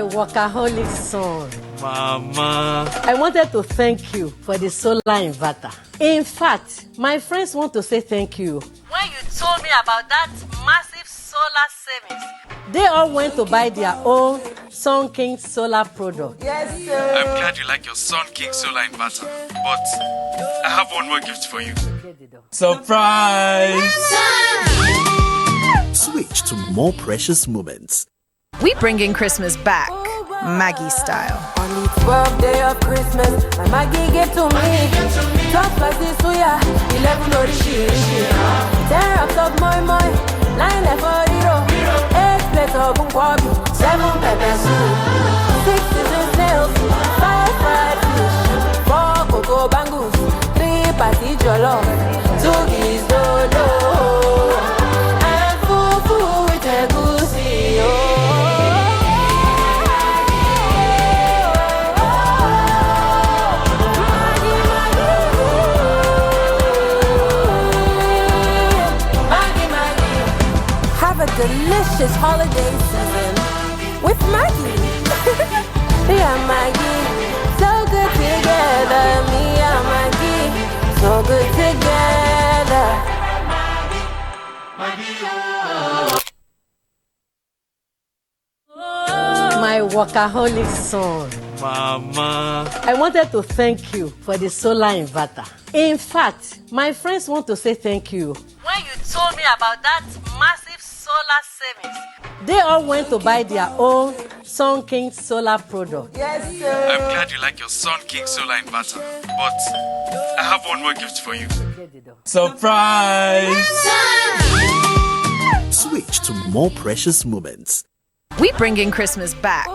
My workaholic son. Mama. I wanted to thank you for the solar inverter. In fact, my friends want to say thank you. When you told me about that massive solar savings, they all went to buy their own Sun King solar product. Yes, sir. I'm glad you like your Sun King solar inverter, but I have one more gift for you. Surprise! Switch to more precious moments. We bringing Christmas back, Maggie style. On the 12th day of Christmas, my Maggie gave to me 12 slices suya, 11 orishi, 10 wraps of moi moi, 9 efforiro, 8 plates of nkwabi, 7 pepper soup, 6 seasoned snails, 5 fried fish, 4 cocoa bangles, 3 patty jollof, 2 geese dodo, and fufu with egusi, delicious holiday season with Maggie. Yeah, Maggie, so good together. Me and Maggie, so good together. My workaholic son. Mama. I wanted to thank you for the solar inverter. In fact, my friends want to say thank you. When you told me about that massive solar savings, they all went to buy their own Sun King solar product. Yes, sir. I'm glad you like your Sun King solar inverter, but I have one more gift for you. Surprise! Switch to more precious moments. We bringing Christmas back,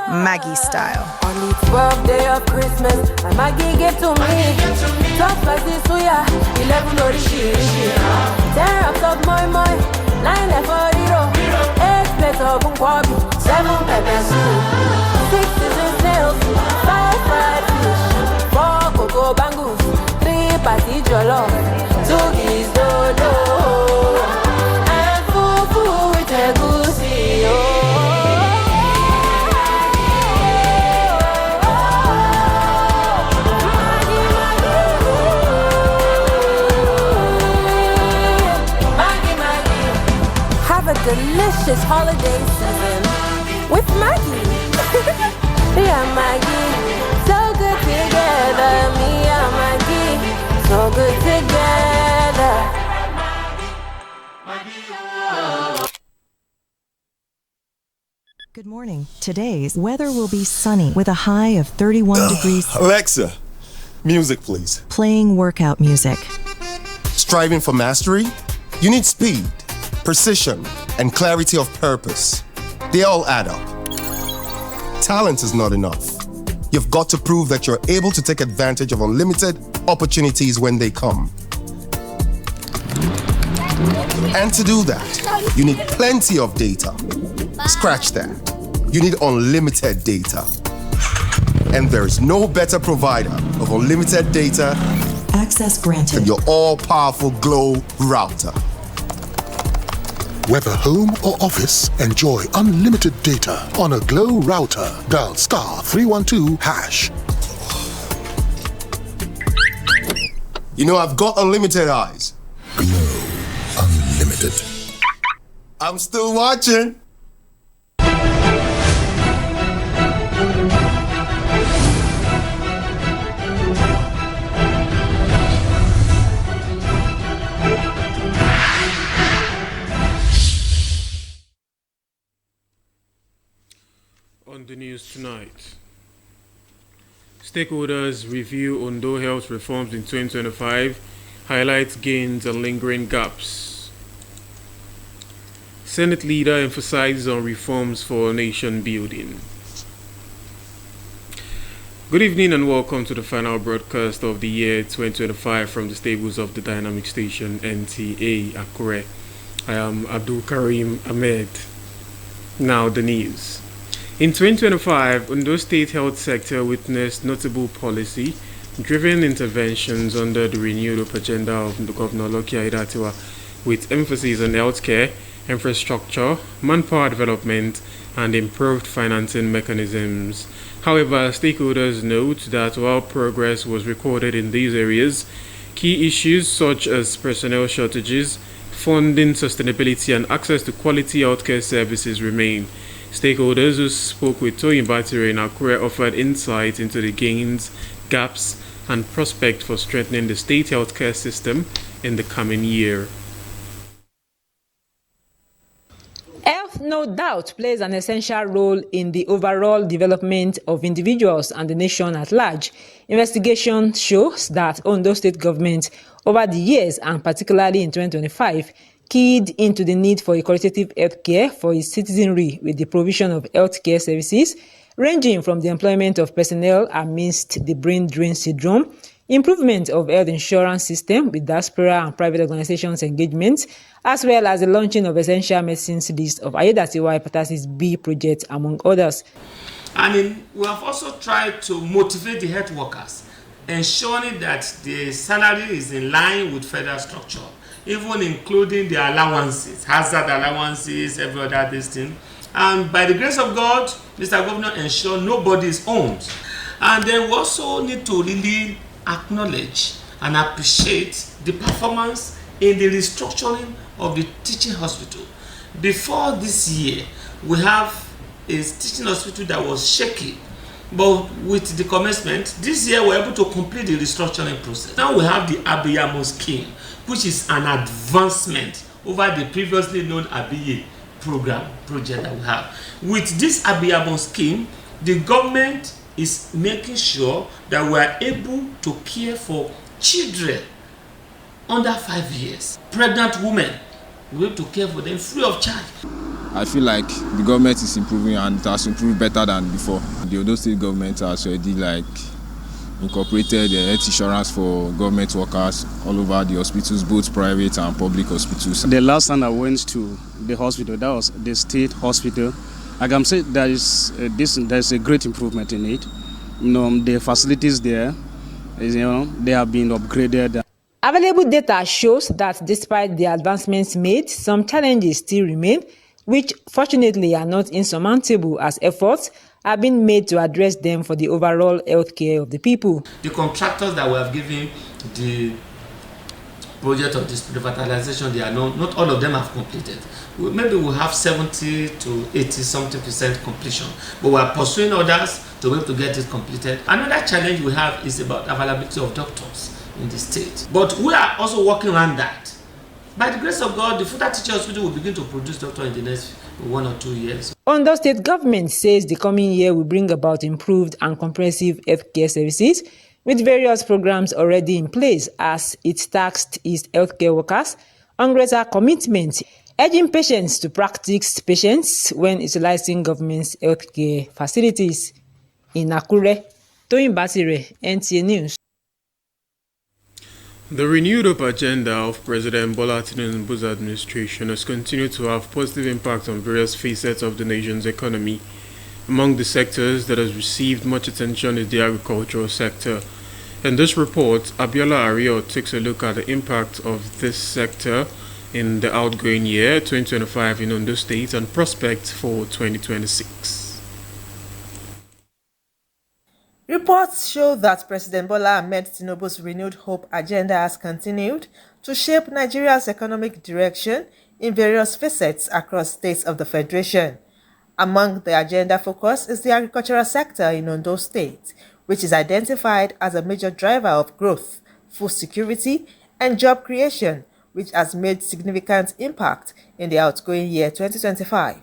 Maggie style. On the 12th day of Christmas, my Maggie gave to me 12 slices suya, 11 orishi, 10 wraps of moi moi, 9 efforiro, 8 plates of nkwabi, 7 pepper soup, 6 seasoned snails, 5 fried fish, 4 cocoa bangles, 3 patty jollof, 2 geese dodo, and fufu with egusi, delicious holiday season with Maggie. Yeah, Maggie, so good together. Me and Maggie, so good together. Good morning. Today's weather will be sunny with a high of 31 degrees. Alexa, music please. Playing workout music. Striving for mastery? You need speed, precision, and clarity of purpose. They all add up. Talent is not enough. You've got to prove that you're able to take advantage of unlimited opportunities when they come. And to do that, you need plenty of data. Scratch that. You need unlimited data. And there's no better provider of unlimited data Access granted than your all-powerful Glow router. Whether home or office, enjoy unlimited data on a Glow router. Dial *312#. You know, I've got unlimited eyes. Glow Unlimited. I'm still watching. On the news tonight, stakeholders review Ondo Health reforms in 2025, highlights gains and lingering gaps. Senate leader emphasizes on reforms for nation building. Good evening and welcome to the final broadcast of the year 2025 from the stables of the dynamic station Nta Akure. I am Abdul Karim Ahmed. Now the news. In 2025, Ondo State health sector witnessed notable policy-driven interventions under the renewed agenda of Governor Loki Aidatiwa, with emphasis on healthcare infrastructure, manpower development, and improved financing mechanisms. However, stakeholders note that while progress was recorded in these areas, key issues such as personnel shortages, funding sustainability, and access to quality healthcare services remain. Stakeholders who spoke with Nta Akure in Akure offered insight into the gains, gaps, and prospect for strengthening the state healthcare system in the coming year. Health, no doubt, plays an essential role in the overall development of individuals and the nation at large. Investigation shows that Ondo State government, over the years and particularly in 2025, keyed into the need for equalitative healthcare for its citizenry with the provision of healthcare services, ranging from the employment of personnel amidst the brain drain syndrome, improvement of health insurance system with diaspora and private organizations' engagement, as well as the launching of essential medicines list of Ayedatiwa hepatitis B project, among others. And we have also tried to motivate the health workers, ensuring that the salary is in line with federal structure, even including the allowances, hazard allowances, every other thing. And by the grace of God, Mr. Governor ensured nobody is owned. And then we also need to really acknowledge and appreciate the performance in the restructuring of the teaching hospital. Before this year, we have a teaching hospital that was shaky, but with the commencement, this year we're able to complete the restructuring process. Now we have the Abiyamo scheme, which is an advancement over the previously known Abiye project that we have. With this Abiyamo scheme, the government is making sure that we are able to care for children under 5 years. Pregnant women, we have to care for them free of charge. I feel like the government is improving and it has improved better than before. The Ondo State government has already incorporated health insurance for government workers all over the hospitals, both private and public hospitals. The last time I went to the hospital, that was the state hospital. I can say there's a great improvement in it. The facilities there, they have been upgraded. Available data shows that despite the advancements made, some challenges still remain, which fortunately are not insurmountable as efforts are being made to address them for the overall health care of the people. The contractors that we have given the project of this revitalization, they are not all of them have completed. Maybe we'll have 70 to 80% completion, but we are pursuing others to be able to get it completed. Another challenge we have is about availability of doctors in the state, but we are also working around that. By the grace of God, the Futa Teaching Hospital will begin to produce doctors in the next 1 or 2 years. Ondo State government says the coming year will bring about improved and comprehensive healthcare services, with various programs already in place as it tasked its healthcare workers on greater commitment, urging patients to practice patience when utilizing government's healthcare facilities. In Akure, Nta Akure, NTA News. The renewed hope agenda of President Bola Tinubu's administration has continued to have positive impact on various facets of the nation's economy. Among the sectors that has received much attention is the agricultural sector. In this report, Abiola Ario takes a look at the impact of this sector in the outgoing year 2025 in Ondo State and prospects for 2026. Reports show that President Bola Ahmed Tinubu's renewed hope agenda has continued to shape Nigeria's economic direction in various facets across states of the Federation. Among the agenda focus is the agricultural sector in Ondo State, which is identified as a major driver of growth, food security, and job creation, which has made significant impact in the outgoing year 2025.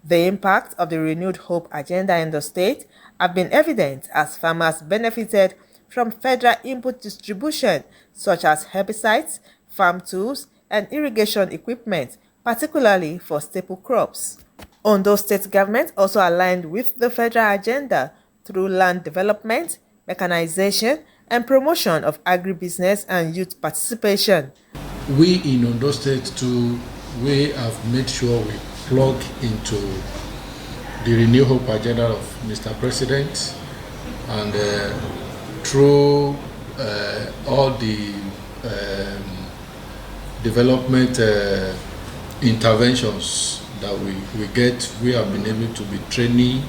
The impact of the renewed hope agenda in the state have been evident as farmers benefited from federal input distribution such as herbicides, farm tools, and irrigation equipment, particularly for staple crops. Ondo State government also aligned with the federal agenda through land development, mechanization, and promotion of agribusiness and youth participation. We in Ondo State too, we have made sure we plug into the Renew Hope agenda of Mr. President, and through all the development interventions that we get, we have been able to be training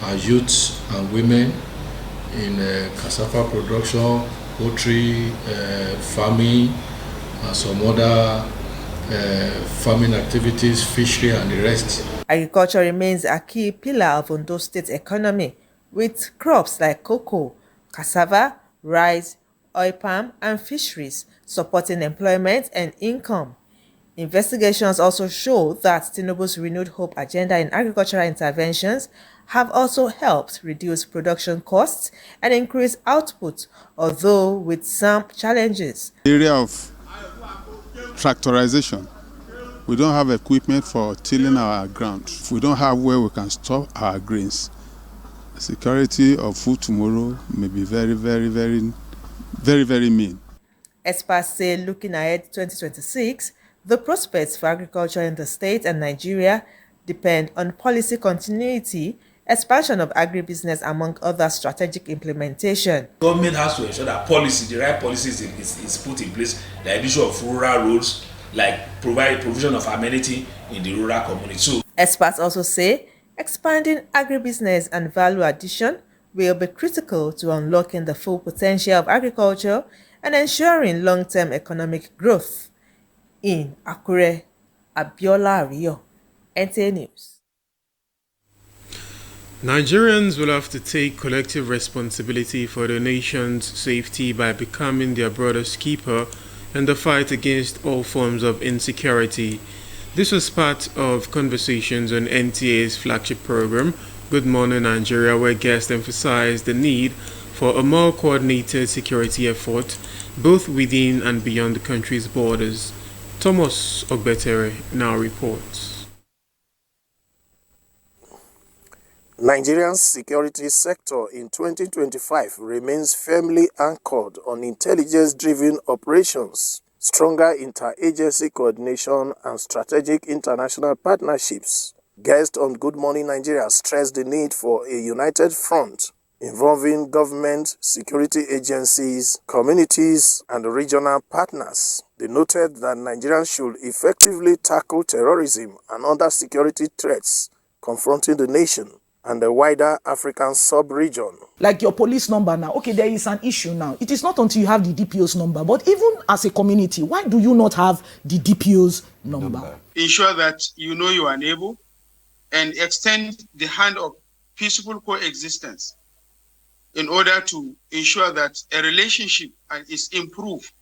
our youths and women in cassava production, poultry, farming, and some other farming activities, fishery, and the rest. Agriculture remains a key pillar of Ondo State economy, with crops like cocoa, cassava, rice, oil palm, and fisheries supporting employment and income. Investigations also show that Tinubu's renewed hope agenda in agricultural interventions have also helped reduce production costs and increase output, although with some challenges. The area of tractorization, we don't have equipment for tilling our ground. We don't have where we can store our grains. Security of food tomorrow may be very mean. Experts say looking ahead 2026, the prospects for agriculture in the state and Nigeria depend on policy continuity, expansion of agribusiness, among other strategic implementation. Government has to ensure that the right policies is put in place, the addition of rural roads, like provision of amenity in the rural community. So, experts also say expanding agribusiness and value addition will be critical to unlocking the full potential of agriculture and ensuring long-term economic growth. In Akure, Abiola Rio, Nta News. Nigerians will have to take collective responsibility for the nation's safety by becoming their brother's keeper in the fight against all forms of insecurity. This was part of conversations on NTA's flagship program, Good Morning Nigeria, where guests emphasized the need for a more coordinated security effort, both within and beyond the country's borders. Thomas Ogbetere now reports. Nigeria's security sector in 2025 remains firmly anchored on intelligence-driven operations, stronger interagency coordination, and strategic international partnerships. Guests on Good Morning Nigeria stressed the need for a united front involving government, security agencies, communities, and regional partners. They noted that Nigerians should effectively tackle terrorism and other security threats confronting the nation and the wider African sub-region. Like your police number now, okay, there is an issue now. It is not until you have the DPO's number, but even as a community, why do you not have the DPO's number? Ensure that you know you are able and extend the hand of peaceful coexistence in order to ensure that a relationship is improved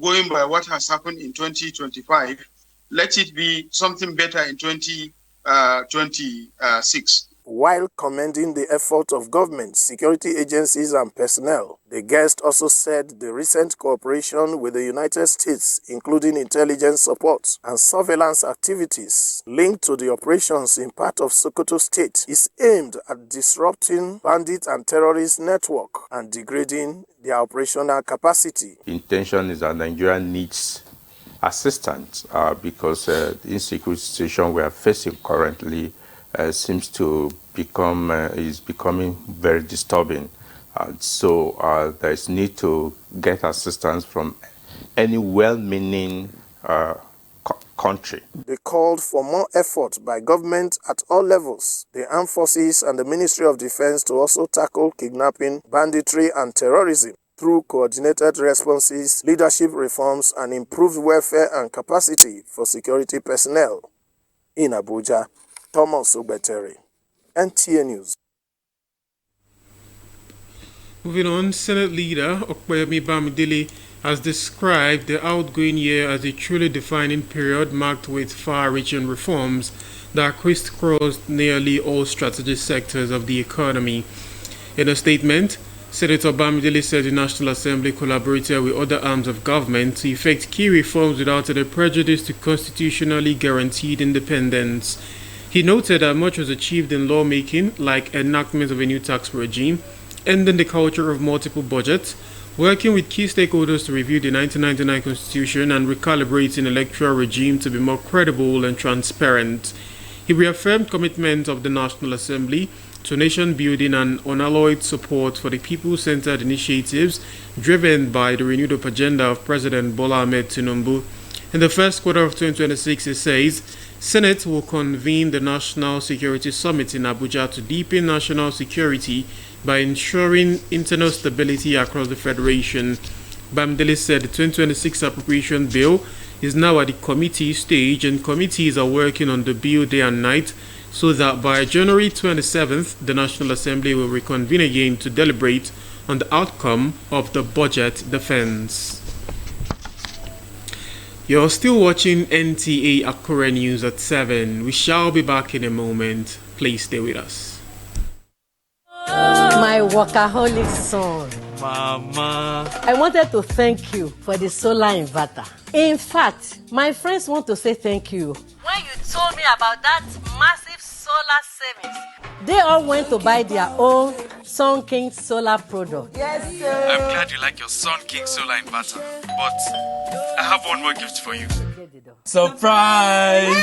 going by what has happened in 2025. Let it be something better in 2026. While commending the effort of government, security agencies and personnel, the guest also said the recent cooperation with the United States, including intelligence support and surveillance activities linked to the operations in part of Sokoto State, is aimed at disrupting bandit and terrorist network and degrading their operational capacity. The intention is that Nigeria needs assistance because the insecurity situation we are facing currently seems to is becoming very disturbing. So there is need to get assistance from any well-meaning country. They called for more effort by government at all levels, the armed forces and the Ministry of Defense, to also tackle kidnapping, banditry and terrorism through coordinated responses, leadership reforms, and improved welfare and capacity for security personnel. In Abuja, Thomas Ogbetere, NTA News. Moving on, Senate Leader Okpeyemi Bamidele has described the outgoing year as a truly defining period marked with far-reaching reforms that crisscrossed nearly all strategic sectors of the economy. In a statement, Senator Bamidele said the National Assembly collaborated with other arms of government to effect key reforms without any prejudice to constitutionally guaranteed independence. He noted that much was achieved in lawmaking, like enactment of a new tax regime, ending the culture of multiple budgets, working with key stakeholders to review the 1999 Constitution, and recalibrating electoral regime to be more credible and transparent. He reaffirmed commitment of the National Assembly to nation building and unalloyed support for the people-centered initiatives driven by the renewed agenda of President Bola Ahmed Tinubu. In the first quarter of 2026, he says, Senate will convene the National Security Summit in Abuja to deepen national security by ensuring internal stability across the Federation. Bamdele said the 2026 appropriation bill is now at the committee stage and committees are working on the bill day and night so that by January 27th, the National Assembly will reconvene again to deliberate on the outcome of the budget defense. You're still watching Nta Akure News at 7. We shall be back in a moment. Please stay with us. My workaholic son. Mama. I wanted to thank you for the solar inverter. In fact, my friends want to say thank you. When you told me about that massive solar savings, they all went to buy their own Sun King solar product. Yes, sir. I'm glad you like your Sun King solar inverter, but I have one more gift for you. Surprise!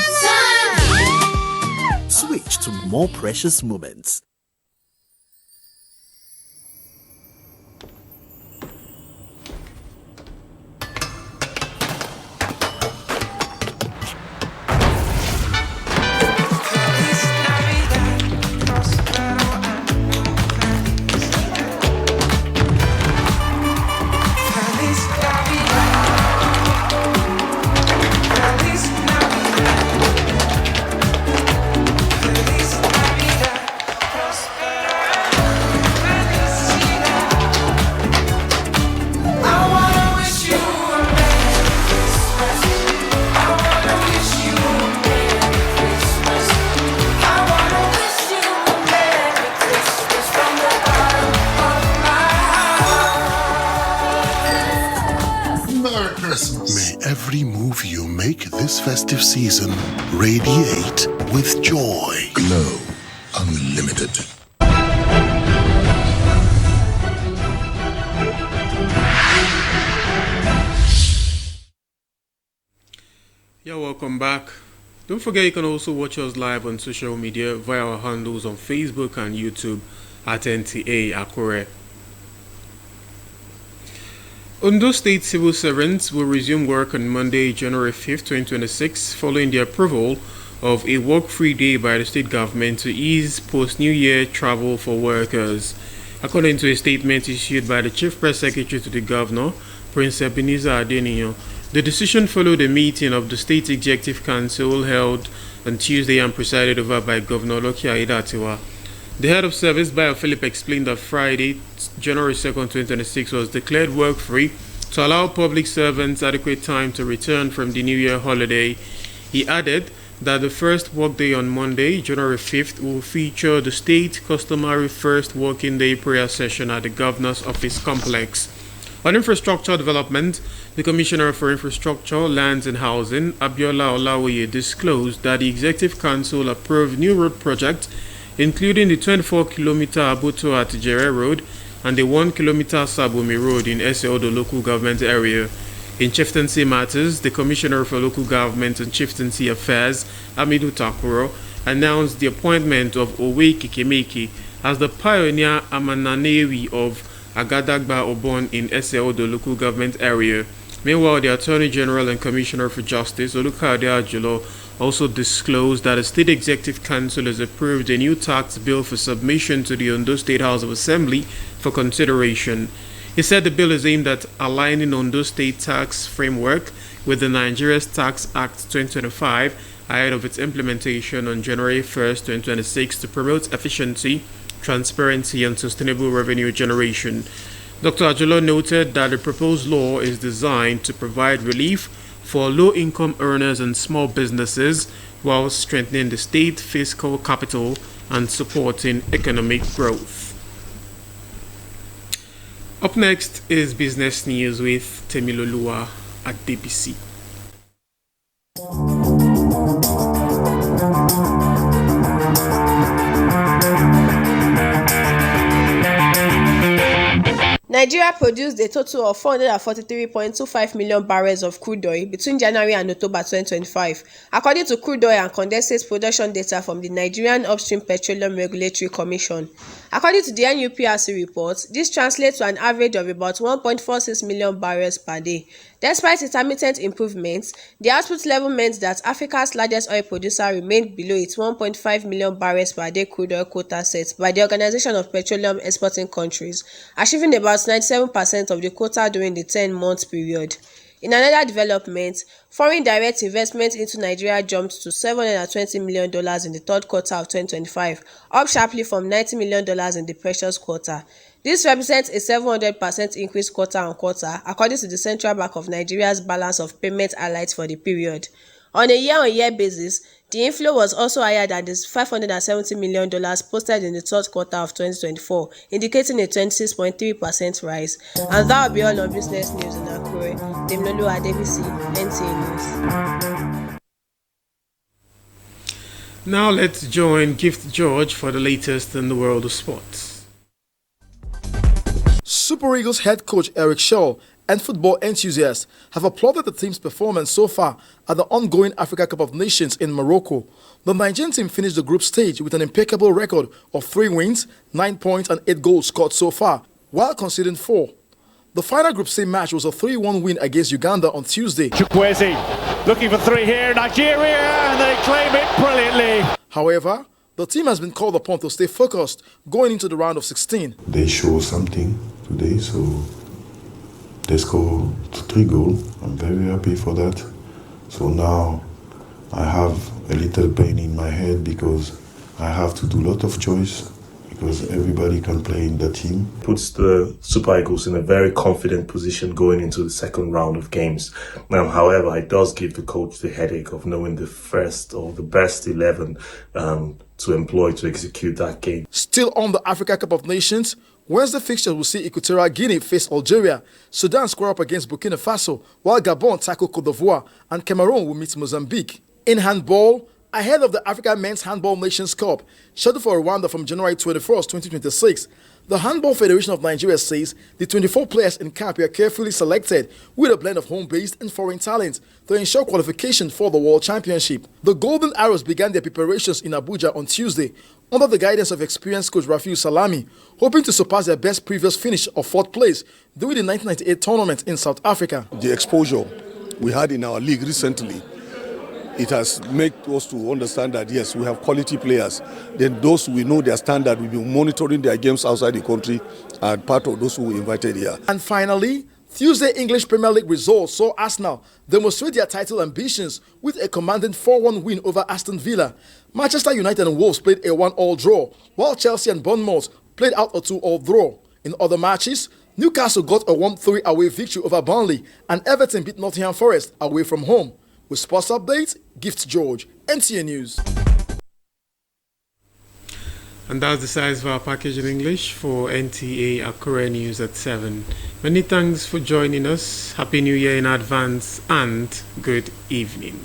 Switch to more precious moments. May every move you make this festive season radiate with joy. Glow Unlimited. Yeah, welcome back. Don't forget you can also watch us live on social media via our handles on Facebook and YouTube at Nta Akure. Ondo State civil servants will resume work on Monday, January 5th, 2026, following the approval of a work-free day by the state government to ease post-New Year travel for workers. According to a statement issued by the Chief Press Secretary to the Governor, Prince Ebenezer Adeniyo, the decision followed a meeting of the State Executive Council held on Tuesday and presided over by Governor Loki Aiyedatiwa. The head of service, Bayo Philip, explained that Friday, January 2nd, 2026 was declared work-free to allow public servants adequate time to return from the New Year holiday. He added that the first workday on Monday, January 5th, will feature the state customary first working day prayer session at the Governor's Office Complex. On infrastructure development, the Commissioner for Infrastructure, Lands and Housing, Abiola Olawoye, disclosed that the Executive Council approved new road projects including the 24-kilometer Abuto Atijere Road and the 1-kilometer Sabumi Road in Eseodo local government area. In chieftaincy matters, the Commissioner for Local Government and Chieftaincy Affairs, Nta Akure, announced the appointment of Owe Kikemeke as the pioneer Amananewi of Agadagba Obon in Eseodo local government area. Meanwhile, the Attorney General and Commissioner for Justice, Olukade Ajulo, also disclosed that the State Executive Council has approved a new tax bill for submission to the Ondo State House of Assembly for consideration. He said the bill is aimed at aligning Ondo State tax framework with the Nigeria's Tax Act 2025 ahead of its implementation on January 1st, 2026 to promote efficiency, transparency, and sustainable revenue generation. Dr. Ajulo noted that the proposed law is designed to provide relief for low-income earners and small businesses while strengthening the state fiscal capital and supporting economic growth. Up next is business news with Temiloluwa at DBC. Nigeria produced a total of 443.25 million barrels of crude oil between January and October 2025, according to crude oil and condensate production data from the Nigerian Upstream Petroleum Regulatory Commission. According to the NUPRC report, this translates to an average of about 1.46 million barrels per day. Despite intermittent improvements, the output level meant that Africa's largest oil producer remained below its 1.5 million barrels per day crude oil quota set by the Organization of Petroleum Exporting Countries, achieving about 97% of the quota during the 10-month period. In another development, foreign direct investment into Nigeria jumped to $720 million in the third quarter of 2025, up sharply from $90 million in the previous quarter. This represents a 700% increase quarter-on-quarter, according to the Central Bank of Nigeria's balance of payment highlights for the period. On a year-on-year basis, the inflow was also higher than the $570 million posted in the third quarter of 2024, indicating a 26.3% rise. And that will be all on business news in Akure. Demlolu Adebisi, NTA News. Now let's join Gift George for the latest in the world of sports. Super Eagles head coach Eric Shaw and football enthusiasts have applauded the team's performance so far at the ongoing Africa Cup of Nations in Morocco. The Nigerian team finished the group stage with an impeccable record of 3 wins, 9 points and 8 goals scored so far, while conceding 4. The final Group C match was a 3-1 win against Uganda on Tuesday. Chukwueze looking for 3 here, Nigeria, and they claim it brilliantly. However, the team has been called upon to stay focused going into the round of 16. They show something today, so they scored 3 goals. I'm very happy for that. So now I have a little pain in my head because I have to do a lot of choice because everybody can play in the team. Puts the Super Eagles in a very confident position going into the second round of games. However, it does give the coach the headache of knowing the first or the best 11 to employ to execute that game. Still on the Africa Cup of Nations, Wednesday fixtures will see Equatorial Guinea face Algeria, Sudan square up against Burkina Faso, while Gabon tackle Cote d'Ivoire, and Cameroon will meet Mozambique. In handball, ahead of the Africa Men's Handball Nations Cup, scheduled for Rwanda from January 21st, 2026, the Handball Federation of Nigeria says the 24 players in camp were carefully selected with a blend of home-based and foreign talent to ensure qualification for the World Championship. The Golden Arrows began their preparations in Abuja on Tuesday under the guidance of experienced coach Rafiu Salami, hoping to surpass their best previous finish of 4th place during the 1998 tournament in South Africa. The exposure we had in our league recently, it has made us to understand that yes, we have quality players. Then those we know their standard, we've been monitoring their games outside the country and part of those who we invited here. And finally, Tuesday English Premier League results saw Arsenal demonstrate their title ambitions with a commanding 4-1 win over Aston Villa. Manchester United and Wolves played a 1-1 draw, while Chelsea and Bournemouth played out a 2-2 draw. In other matches, Newcastle got a 1-3 away victory over Burnley, and Everton beat Nottingham Forest away from home. With Sports Update, Gift George, NTA News. And that's the size of our package in English for NTA Akure News at 7. Many thanks for joining us. Happy New Year in advance and good evening.